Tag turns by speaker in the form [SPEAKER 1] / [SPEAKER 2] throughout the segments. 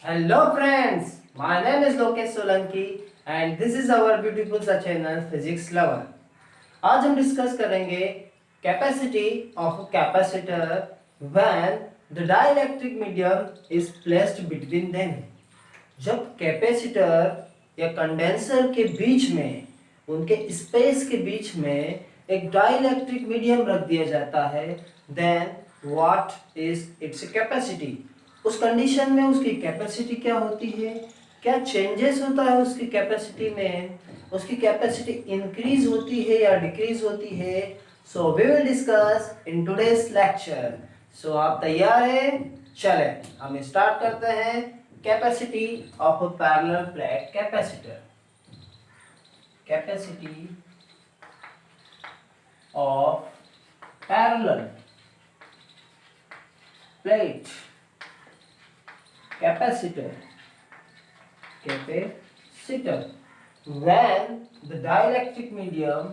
[SPEAKER 1] Hello friends, my name is Lokesh Solanki and this is our beautiful channel Physics Lover. आज हम discuss करेंगे capacity of capacitor when the dielectric medium is placed between them. जब capacitor या condenser के बीच में, उनके space के बीच में एक डाइलेक्ट्रिक मीडियम रख दिया जाता है, then what is its capacity. उस कंडीशन में उसकी कैपेसिटी क्या होती है, क्या चेंजेस होता है उसकी कैपेसिटी में, उसकी कैपेसिटी इंक्रीज होती है या डिक्रीज होती है। So we will discuss in today's lecture. So आप तैयार हैं? चले हम स्टार्ट करते हैं। Capacity of a parallel plate capacitor. Capacity of parallel plate capacitor when the dielectric medium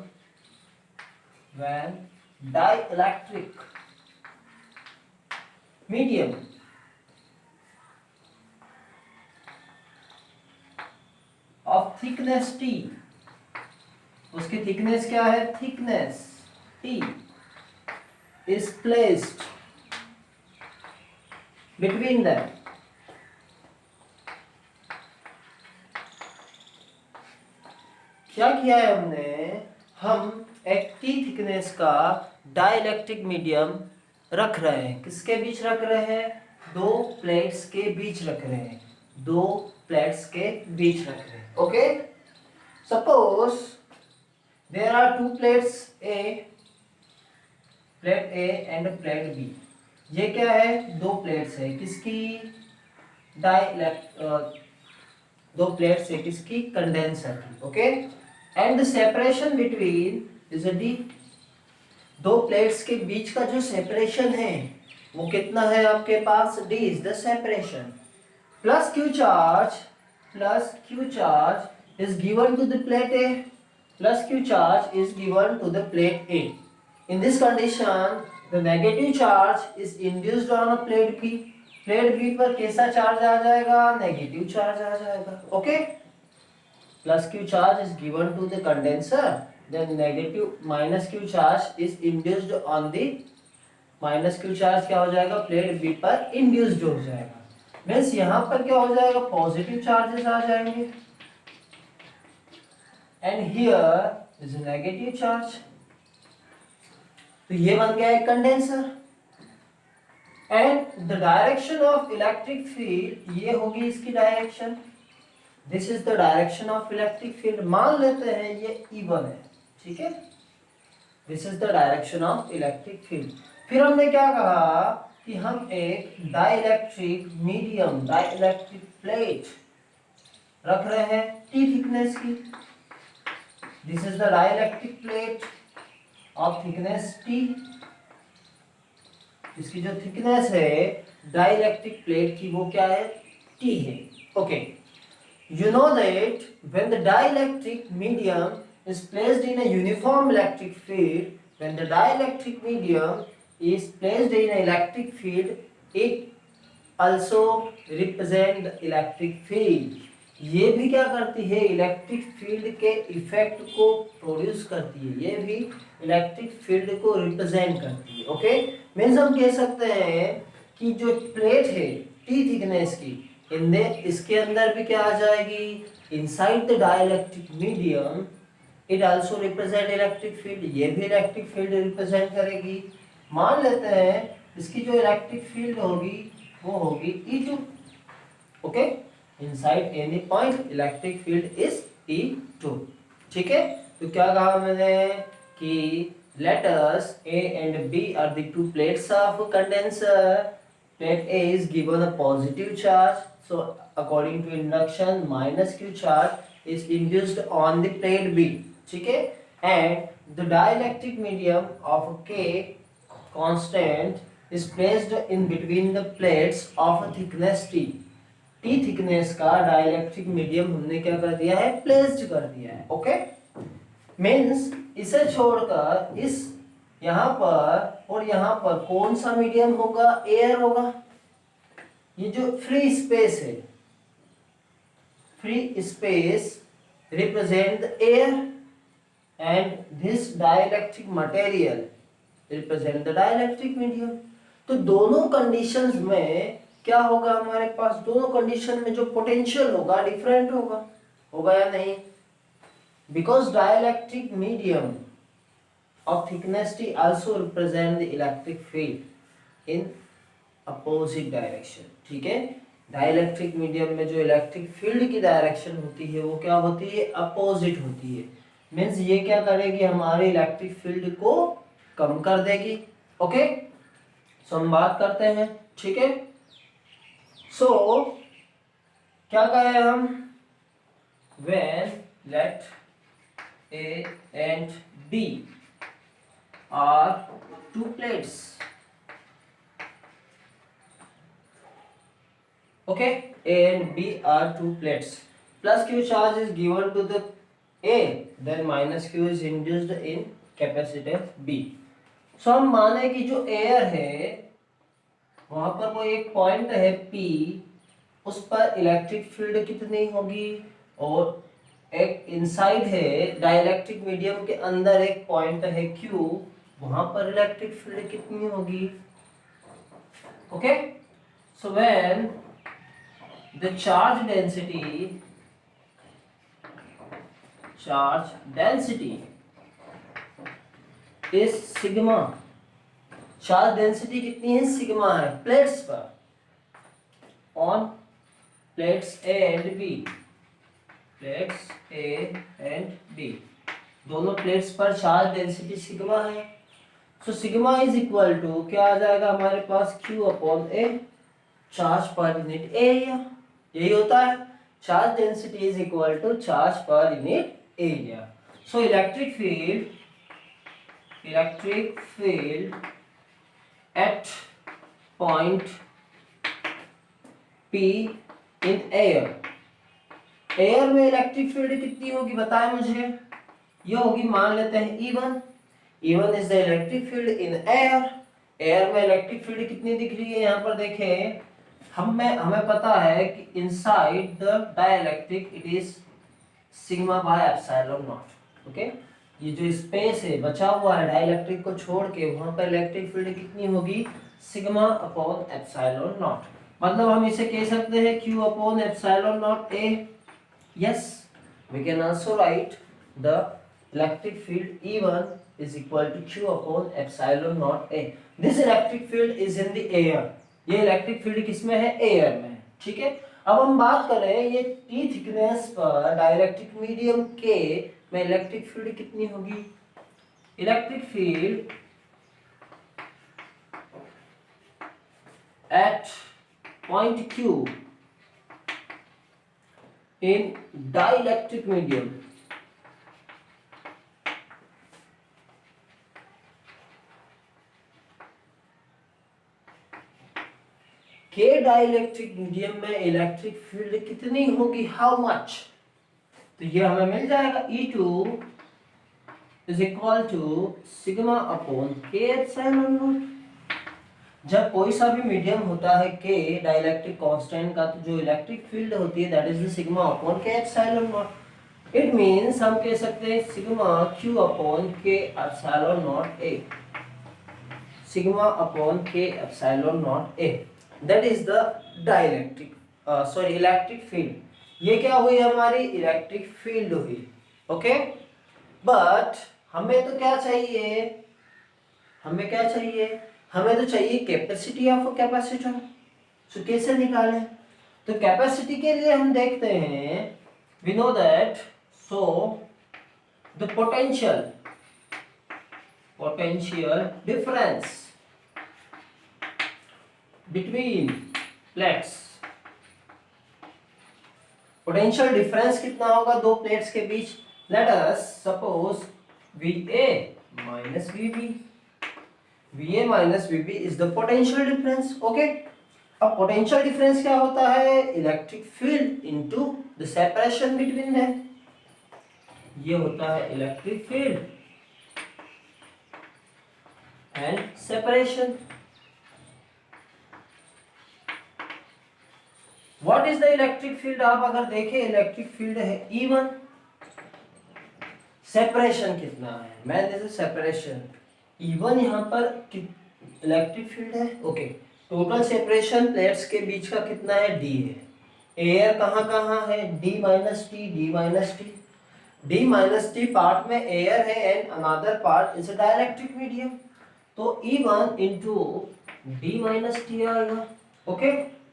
[SPEAKER 1] of thickness T, उसकी thickness क्या है? thickness T is placed between them। क्या किया है हमने? हम एक टी थिकनेस का डाइलेक्ट्रिक मीडियम रख रहे हैं। किसके बीच रख रहे हैं? दो प्लेट्स के बीच रख रहे हैं। दो प्लेट्स के बीच रख रहे हैं। Okay, suppose there are two plates, plate A and plate B. ये क्या है? दो प्लेट्स है। किसकी? दो प्लेट्स है किसकी? कंडेंसर की। Okay, and the separation between is a D. दो प्लेट्स के बीच का जो सेपरेशन है वो कितना है आपके पास? D is the separation. Plus q charge is given to the plate a. Plus q charge is given to the plate a. In this condition the negative charge is induced on a plate b. प्लेट b पर कैसा charge आ जाएगा? Negative charge आ जाएगा। Okay, plus q charge is given to the condenser, then negative minus q charge is induced on the minus q charge क्या हो जाएगा? प्लेट बी पर इंड्यूस्ड हो जाएगा। मीन्स यहाँ पर क्या हो जाएगा? पॉजिटिव चार्जेस आ जाएंगे and here is negative charge. तो ये बन गया एक condenser. And the direction of electric field, ये होगी इसकी direction. This is the direction of electric field. मान लेते हैं ये E1 है, ठीक है। This is the direction of electric field. फिर हमने क्या कहा कि हम एक डाइलेक्ट्रिक मीडियम, डाइलेक्ट्रिक प्लेट रख रहे हैं टी थिकनेस की। This is the dielectric plate of thickness T. इसकी जो थिकनेस है डाइलेक्ट्रिक प्लेट की वो क्या है? टी है। Okay, you know that when the dielectric medium is placed in a uniform electric field, when the dielectric medium is placed in an electric field, it also represent the electric field। ये भी क्या करती है? Electric field के effect को produce करती है। ये भी इलेक्ट्रिक फील्ड को रिप्रेजेंट करती है। ओके, मीन्स हम कह सकते हैं कि जो प्लेट है टी थिकनेस की, इसके अंदर भी क्या आ जाएगी? Inside the dielectric medium it also represent electric field. ये भी इलेक्ट्रिक फील्ड रिप्रेजेंट करेगी। मान लेते हैं इसकी जो इलेक्ट्रिक फील्ड होगी वो होगी E2। Okay, inside any point electric field is E2। ठीक है, तो क्या कहा मैंने कि let us A and B are the two plates of condenser। Plate A is given a positive charge, so according to induction minus q charge is induced on the plate B। ठीक है, and the dielectric medium of K constant is placed in between the plates of a thickness T। T thickness का dielectric medium हमने क्या कर दिया है? Placed कर दिया है। ओके, मीन्स इसे छोड़कर इस यहाँ पर और यहाँ पर कौन सा मीडियम होगा? एयर होगा। ये जो फ्री स्पेस है free space represent the air and this dielectric material represent the dielectric medium. तो दोनों कंडीशंस में क्या होगा हमारे पास, दोनों कंडीशन में जो पोटेंशियल होगा डिफरेंट होगा या नहीं, because dielectric medium of thickness T also represent the electric field in opposite direction. ठीक है, डाइलेक्ट्रिक मीडियम में जो इलेक्ट्रिक फील्ड की डायरेक्शन होती है वो क्या होती है, अपोजिट होती है. मीन्स ये क्या करेगी, हमारे इलेक्ट्रिक फील्ड को कम कर देगी. ओके, सो हम बात करते हैं. ठीक है, सो क्या कहें हम, when let A and B are two plates. Okay, A and B are two plates. Plus Q charge is given to the A, then minus Q is induced in capacitance B. So हम माने कि जो air है वहां पर कोई एक point है P, उस पर इलेक्ट्रिक फील्ड कितनी होगी, और एक इनसाइड है डाइलेक्ट्रिक मीडियम के अंदर एक पॉइंट है Q, वहां पर इलेक्ट्रिक फील्ड कितनी होगी. Okay, so when the charge density is sigma, charge density कितनी है, सिग्मा है प्लेट्स पर, on plates A and B, plates A and B, दोनों प्लेट्स पर चार्ज डेंसिटी सिग्मा है. So sigma is equal to क्या आ जाएगा हमारे पास, Q upon A, charge per unit area. यही होता है, charge density is equal to charge per unit area. So electric field at point P in air में इलेक्ट्रिक फील्ड कितनी होगी बताएं मुझे. ये होगी, मान लेते हैं E1 is the electric field in air में इलेक्ट्रिक फील्ड कितनी दिख रही है, यहाँ पर देखें, हमें पता है कि inside the dielectric it is sigma bye epsilon not. Okay, ये जो स्पेस है बचा हुआ है डाइलेक्ट्रिक को छोड़ के, वहां पर इलेक्ट्रिक फील्ड कितनी होगी, सिग्मा अपॉन एप्सिलॉन नॉट. मतलब हम इसे कह सकते हैं Q upon epsilon naught A. Yes, we can also write the electric field E1 is equal to Q upon epsilon naught A. This electric field is in the air. ये electric field किसमें है, air में. ठीक है, अब हम बात करें ये T थिकनेस पर डाइलेक्ट्रिक मीडियम K में इलेक्ट्रिक फील्ड कितनी होगी. Electric field at point Q in dielectric medium के डाइलेक्ट्रिक मीडियम में इलेक्ट्रिक फील्ड कितनी होगी, हाउ मच, तो ये हमें मिल जाएगा E2 is equal to sigma upon K epsilon naught. जब कोई सा भी मीडियम होता है K डाइलेक्ट्रिक कांस्टेंट का, तो जो इलेक्ट्रिक फील्ड होती है that is the sigma upon K epsilon not. It means हम कह सकते हैं sigma Q upon K epsilon naught A, sigma upon K epsilon naught A, that is the dielectric electric field. ये क्या हुई हमारी, इलेक्ट्रिक फील्ड हुई. Okay, but हमें तो क्या चाहिए, हमें तो चाहिए कैपेसिटी ऑफ कैपेसिटर. सो कैसे निकालें, तो कैपेसिटी के लिए हम देखते हैं, we know that, so the potential difference between plates, potential difference कितना होगा दो प्लेट्स के बीच. Let us suppose VA minus VB is the potential difference. Okay, अब पोटेंशियल डिफरेंस क्या होता है, electric field into the separation between them. ये होता है electric field and separation. What is the electric field? आप अगर देखें इलेक्ट्रिक फील्ड है E1। सेपरेशन कितना है? मैं जैसे सेपरेशन E1 यहाँ पर इलेक्ट्रिक फील्ड है। ओके, टोटल सेपरेशन प्लेट्स के बीच का कितना है? D है। एयर कहाँ कहाँ है? D minus T, D minus T. D minus T part में एयर है and another part is a dielectric medium. तो E1 into D minus T आएगा। ओके,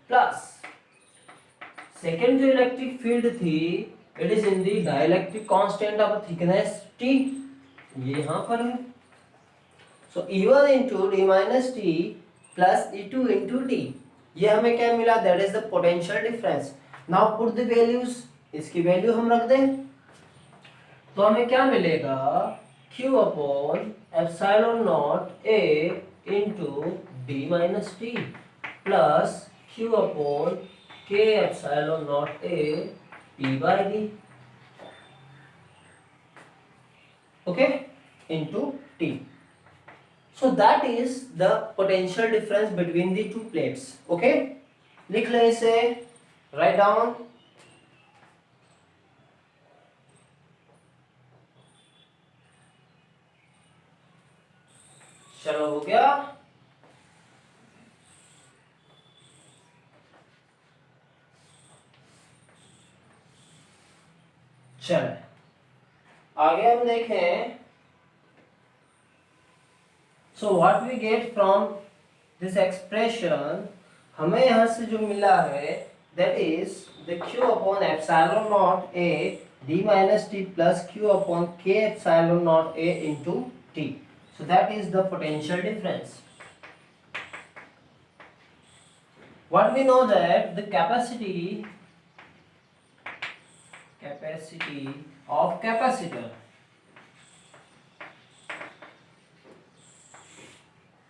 [SPEAKER 1] प्लस सेकेंड जो इलेक्ट्रिक फील्ड थी, it is in the dielectric constant of thickness T, ये यहां पर है। सो E1 into d minus T plus E2 into T, ये हमें क्या मिला? That is the potential difference. Now put the values, इसकी वैल्यू हम रख दें तो हमें क्या मिलेगा? Q upon epsilon naught A into d minus T plus Q upon K epsilon naught A P by D, okay, into T. So that is the potential difference between the two plates. Okay, लिख ले इसे, write down. चलो हो गया। चल आगे हम देखें। So what we get from this expression, हमें यहाँ से जो मिला है that is the Q upon epsilon naught A D minus T plus Q upon K epsilon naught A into T. So that is the potential difference. What we know that the capacity of capacitor,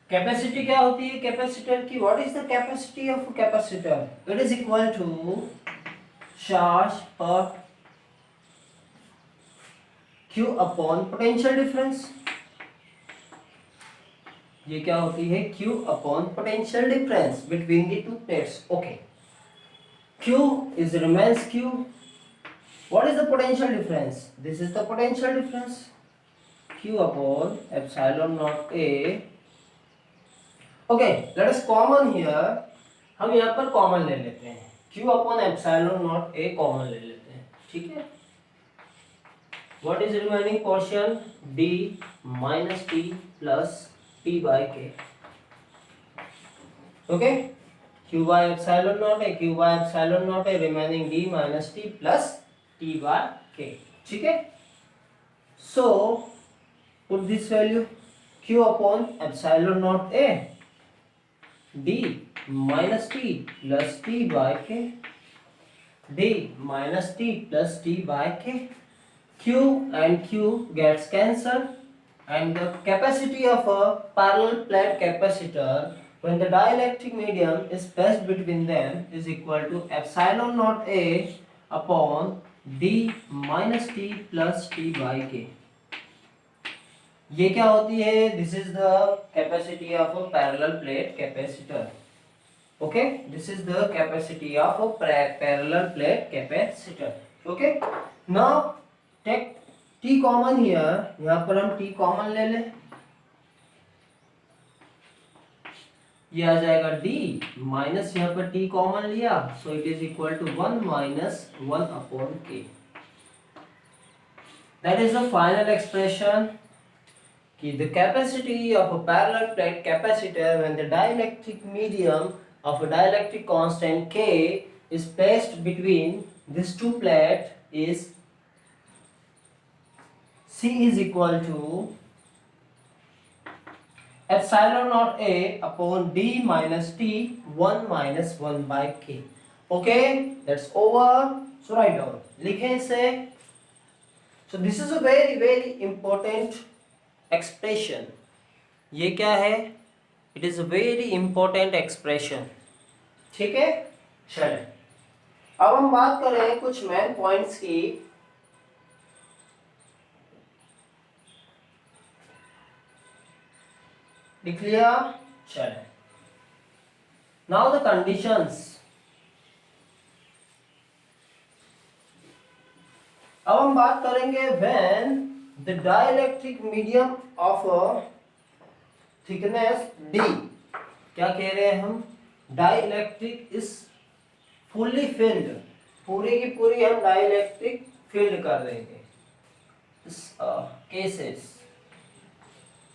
[SPEAKER 1] capacity क्या होती है capacitor की? What is the capacity of capacitor? It is equal to charge per q upon potential difference. ये क्या होती है? Q upon potential difference between the two plates. Okay, q is remains q. What is the potential difference? This is the potential difference, q upon epsilon naught a. Okay, let us common here, हम यहाँ पर common ले लेते हैं, Q upon epsilon naught A common ले लेते हैं, ठीक है। What is remaining portion? D minus T plus P by K। Okay, Q by epsilon naught A, Q by epsilon naught A, remaining D minus T plus T by K, ठीक है। So put this value, Q upon epsilon naught A D minus T plus T by K, D minus T plus T by K, Q and Q gets cancelled, and the capacity of a parallel plate capacitor when the dielectric medium is placed between them is equal to epsilon naught A upon D minus T plus T by K. ये क्या होती है? This is the capacity of a parallel plate capacitor. Okay, this is the capacity of a parallel plate capacitor. Okay, now take T common here, यहाँ पर हम T common ले लें, ये आ जाएगा D माइनस यहाँ पर T कॉमन लिया, so it is equal to 1 minus 1 upon K। That is the final expression कि the capacity of a parallel plate capacitor when the dielectric medium of a dielectric constant K is placed between these two plates is C is equal to epsilon naught A upon D minus T 1 minus 1 by K. Okay, that's over. So write down, लिखें इसे। So this is a very very important expression. ये क्या है? It is a very important expression, ठीक है। चले अब हम बात करें कुछ मेन पॉइंट्स की। लिख लिया? चले, नाउ द कंडीशंस। अब हम बात करेंगे when the dielectric medium of thickness d, क्या कह रहे हैं हम, डाइलेक्ट्रिक इज फुल्ली फिल्ड, पूरी की पूरी हम डाइलेक्ट्रिक फिल्ड कर देंगे। Cases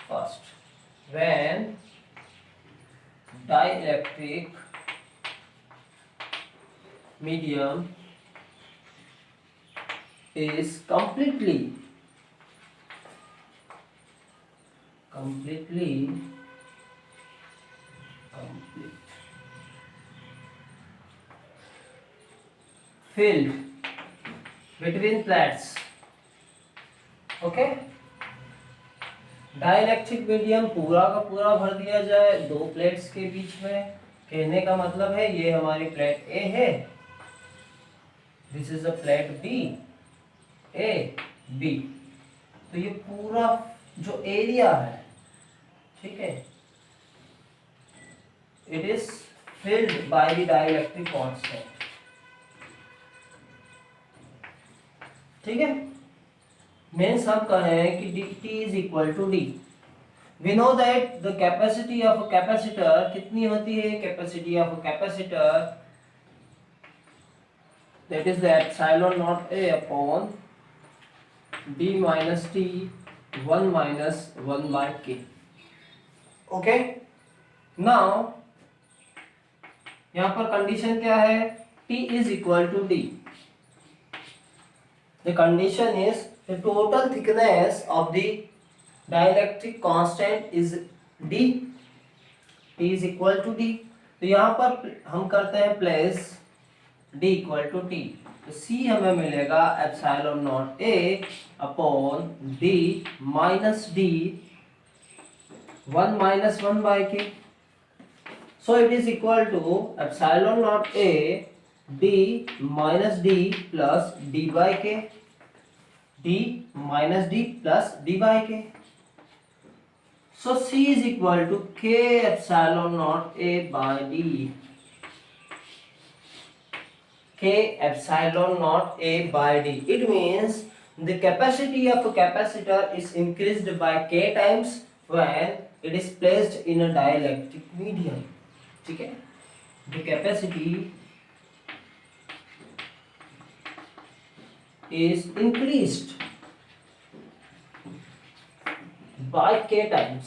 [SPEAKER 1] first when dielectric medium is completely filled between plates। Okay, dielectric medium पूरा का पूरा भर दिया जाए दो प्लेट्स के बीच में, कहने का मतलब है ये हमारी प्लेट ए है, this is a plate B, A B, तो ये पूरा जो एरिया है, ठीक है, it is filled by the dielectric constant. ठीक है, मीन्स हम कहें कि dt is equal to D. We know that the capacity of a capacitor कितनी होती है, capacity of a capacitor that is the epsilon naught a upon d minus t 1 minus 1 by k। Okay, now यहां पर condition क्या है, t is equal to d। The condition is the total thickness of the dielectric constant is d, t is equal to d। तो यहाँ पर हम करते हैं place d equal to t, तो c हमें मिलेगा epsilon naught a upon d minus d 1 minus 1 by k। So it is equal to epsilon naught a d minus d plus d by K, d minus d plus d by K. So c is equal to k epsilon naught a by d, k epsilon naught a by d। It means the capacity of a capacitor is increased by k times when it is placed in a dielectric medium। ठीक है, the capacity is increased by k times।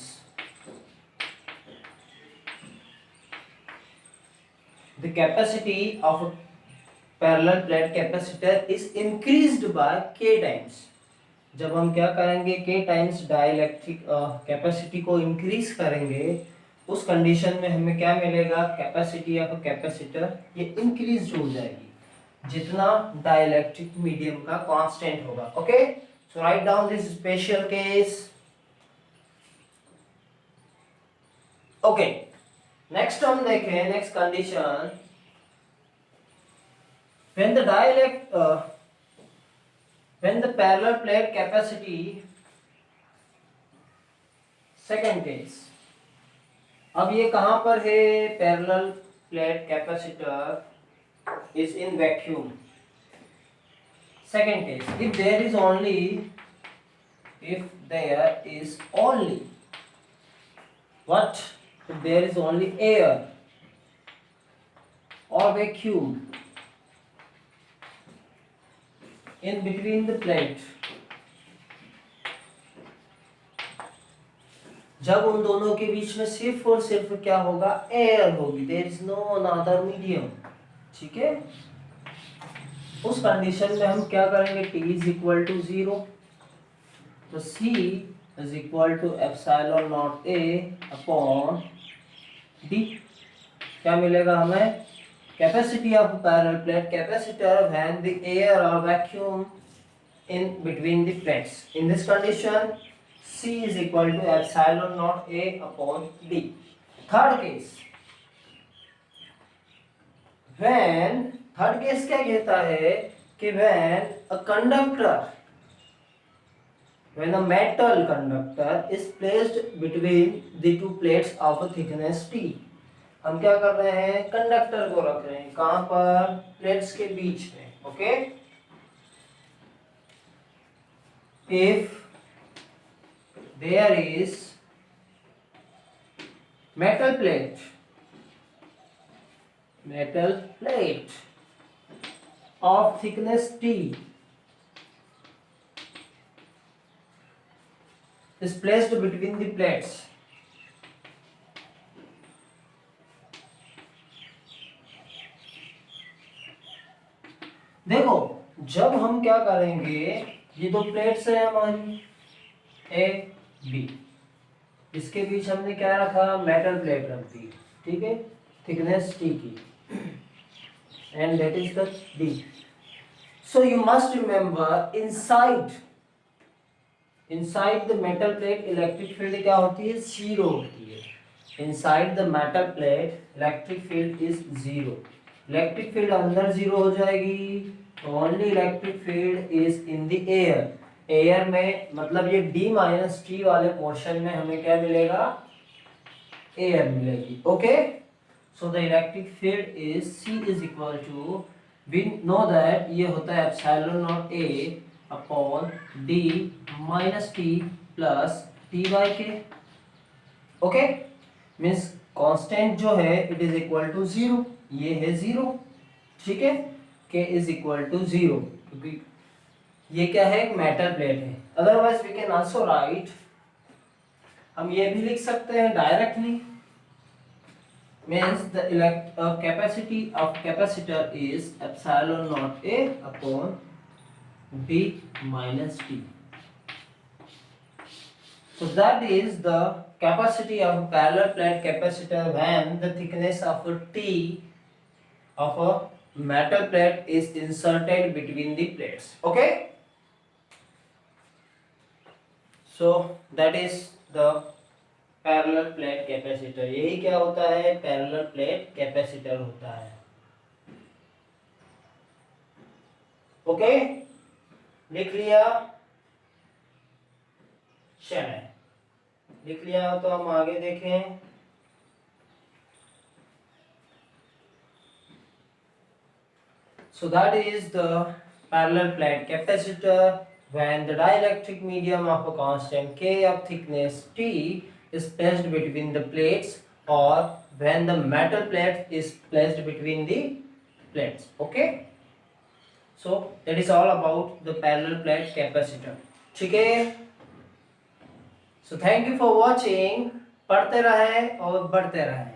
[SPEAKER 1] The capacity of a parallel plate capacitor is increased by k times. जब हम क्या करेंगे, k times dielectric capacity को increase करेंगे, उस condition में हमें क्या मिलेगा, कैपेसिटी ऑफ कैपेसिटर ये इंक्रीज हो जाएगी जितना डाइलेक्ट्रिक मीडियम का कांस्टेंट होगा। Okay, so write down this special case. Okay, next हम देखें, next condition when the parallel plate capacity, second case। अब ये कहां पर है, parallel plate capacitor is in vacuum। second case, if there is only what, if there is only air or vacuum in between the plate, जब उन दोनों के बीच में सिर्फ और सिर्फ क्या होगा, एयर होगी, there is no another medium. ठीक है, उस कंडीशन में हम क्या करेंगे, t इज इक्वल टू 0, तो c is equal to epsilon naught a upon d। क्या मिलेगा हमें, capacity of parallel plate capacitor when the air or vacuum in between the plates। in this condition c is equal to epsilon naught a upon d। third case, when third case क्या कहता है कि when a metal conductor is placed between the two plates of a thickness t। हम क्या कर रहे हैं, conductor को रख रहे हैं कहां पर, प्लेट्स के बीच में। Okay, if there is metal plate of thickness T is placed between the plates, देखो जब हम क्या करेंगे, ये दो प्लेट्स है हमारी ए बी, इसके बीच हमने क्या रखा, मेटल प्लेट रख दी, ठीक है, थिकनेस टी की, and that is the D. So you must remember inside the metal plate electric field क्या होती है, जीरो होती है. Inside the metal plate electric field is zero. Electric field अंदर जीरो हो जाएगी. Only electric field is in the air. Air में मतलब ये D माइनस टी वाले पोर्शन में हमें क्या मिलेगा, एयर मिलेगी. Okay, so the electric field is C is equal to, we know that ये होता है epsilon naught A upon D minus T plus T by K. Okay, means constant जो है it is equal to zero, ये है zero, ठीक है, K is equal to zero, क्योंकि ये क्या है, एक मेटल प्लेट है. Otherwise we can also write, हम ये भी लिख सकते हैं directly, means the capacity of capacitor is epsilon naught A upon D minus T. So that is the capacity of a parallel plate capacitor when the thickness of a T of a metal plate is inserted between the plates. Okay, so that is the parallel plate capacitor. यही क्या होता है, parallel plate capacitor होता है. Okay, लिख लिया, चलें, लिख लिया तो हम आगे देखें. So that is the parallel plate capacitor when the dielectric medium of a constant K of thickness T is placed between the plates, or when the metal plate is placed between the plates. Okay, so that is all about the parallel plate capacitor. ठीक है, so thank you for watching. पढ़ते रहें और बढ़ते रहें.